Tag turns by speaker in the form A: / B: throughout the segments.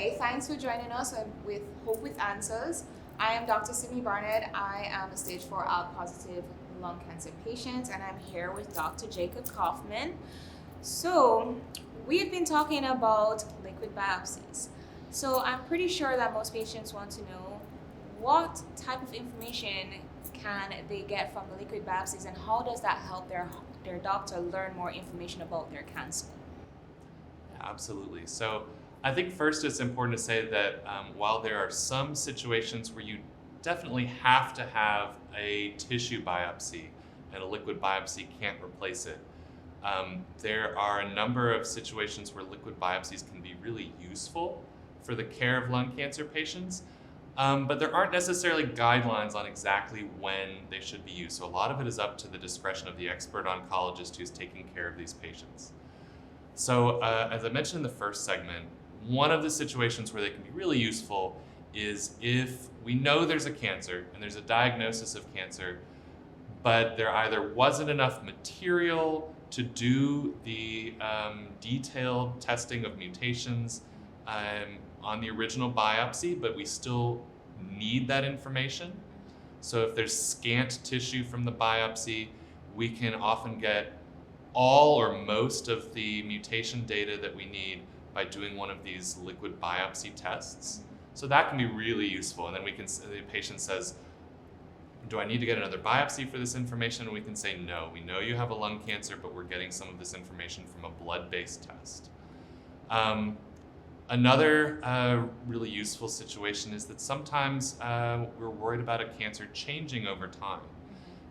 A: Hi, thanks for joining us with Hope with Answers. I am Dr. Simi Barnett. I am a stage 4 ALK positive lung cancer patient, and I'm here with Dr. Jacob Kaufman. So, we've been talking about liquid biopsies. So, I'm pretty sure that most patients want to know what type of information can they get from the liquid biopsies, and how does that help their doctor learn more information about their cancer?
B: Absolutely. So I think first it's important to say that while there are some situations where you definitely have to have a tissue biopsy and a liquid biopsy can't replace it, there are a number of situations where liquid biopsies can be really useful for the care of lung cancer patients. But there aren't necessarily guidelines on exactly when they should be used. So a lot of it is up to the discretion of the expert oncologist who's taking care of these patients. So, as I mentioned in the first segment, one of the situations where they can be really useful is if we know there's a cancer and there's a diagnosis of cancer, but there either wasn't enough material to do the detailed testing of mutations on the original biopsy, but we still need that information. So, if there's scant tissue from the biopsy, we can often get all or most of the mutation data that we need by doing one of these liquid biopsy tests. So that can be really useful. And then the patient says, do I need to get another biopsy for this information? And we can say, no, we know you have a lung cancer, but we're getting some of this information from a blood-based test. Another really useful situation is that sometimes we're worried about a cancer changing over time.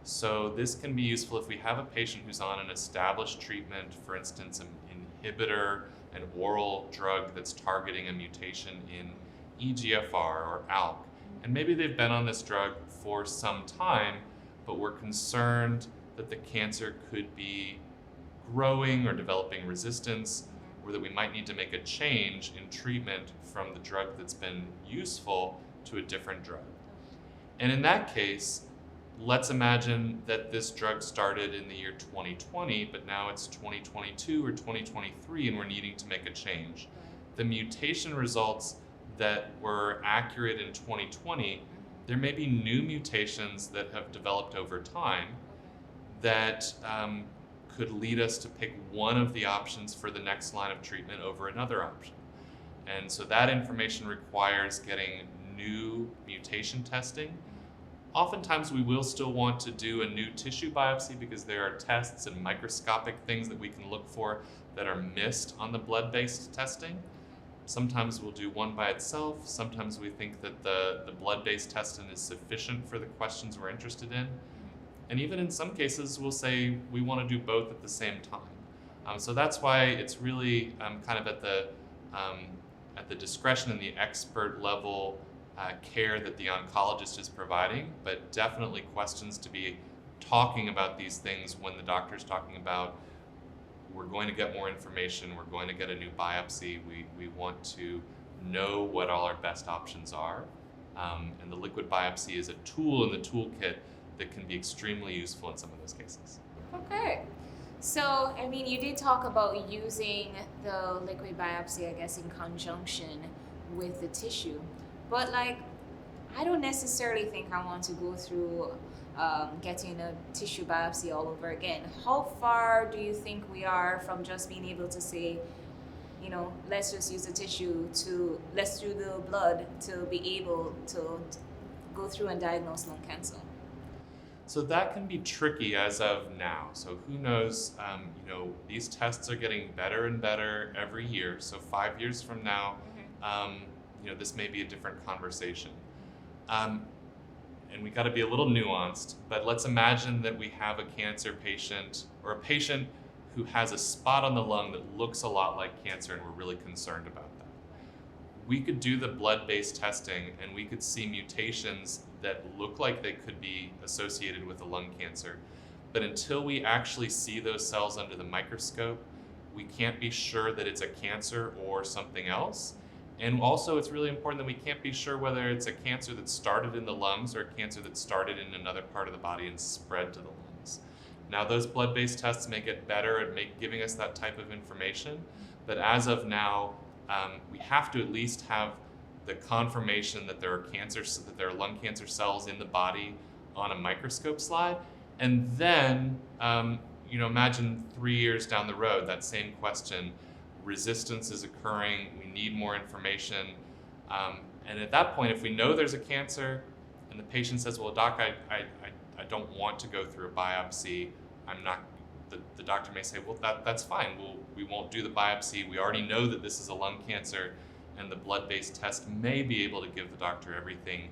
B: So this can be useful if we have a patient who's on an established treatment, for instance, an inhibitor, an oral drug that's targeting a mutation in EGFR or ALK. And maybe they've been on this drug for some time, but we're concerned that the cancer could be growing or developing resistance, or that we might need to make a change in treatment from the drug that's been useful to a different drug. And in that case, let's imagine that this drug started in the year 2020, but now it's 2022 or 2023 and we're needing to make a change. The mutation results that were accurate in 2020, there may be new mutations that have developed over time that could lead us to pick one of the options for the next line of treatment over another option. And so that information requires getting new mutation testing. Oftentimes we will still want to do a new tissue biopsy because there are tests and microscopic things that we can look for that are missed on the blood-based testing. Sometimes we'll do one by itself. Sometimes we think that the blood-based testing is sufficient for the questions we're interested in. And even in some cases, we'll say we want to do both at the same time. So that's why it's really kind of at the discretion and the expert level care that the oncologist is providing, but definitely questions to be talking about these things when the doctor's talking about we're going to get more information, we're going to get a new biopsy, we want to know what all our best options are. And the liquid biopsy is a tool in the toolkit that can be extremely useful in some of those cases.
A: Okay. So, I mean, you did talk about using the liquid biopsy, I guess, in conjunction with the tissue. But, I don't necessarily think I want to go through getting a tissue biopsy all over again. How far do you think we are from just being able to say, let's just use the tissue let's do the blood to be able to go through and diagnose lung cancer?
B: So that can be tricky as of now. So who knows, these tests are getting better and better every year. So 5 years from now, this may be a different conversation. And we got to be a little nuanced, but let's imagine that we have a cancer patient or a patient who has a spot on the lung that looks a lot like cancer and we're really concerned about that. We could do the blood-based testing and we could see mutations that look like they could be associated with a lung cancer. But until we actually see those cells under the microscope, we can't be sure that it's a cancer or something else. And also, it's really important that we can't be sure whether it's a cancer that started in the lungs or a cancer that started in another part of the body and spread to the lungs. Now, those blood-based tests may get better at giving us that type of information, but as of now, we have to at least have the confirmation that there are lung cancer cells in the body on a microscope slide. And then, imagine 3 years down the road, that same question, resistance is occurring, we need more information. And at that point, if we know there's a cancer and the patient says, well, doc, I don't want to go through a biopsy, the doctor may say, well, that's fine. We won't do the biopsy. We already know that this is a lung cancer, and the blood-based test may be able to give the doctor everything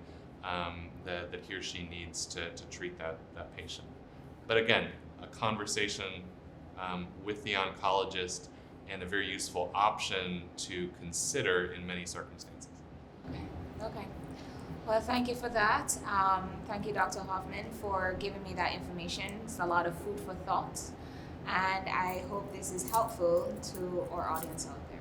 B: that he or she needs to treat that patient. But again, a conversation with the oncologist and a very useful option to consider in many circumstances.
A: Okay. Well, thank you for that. Thank you, Dr. Hoffman, for giving me that information. It's a lot of food for thought. And I hope this is helpful to our audience out there.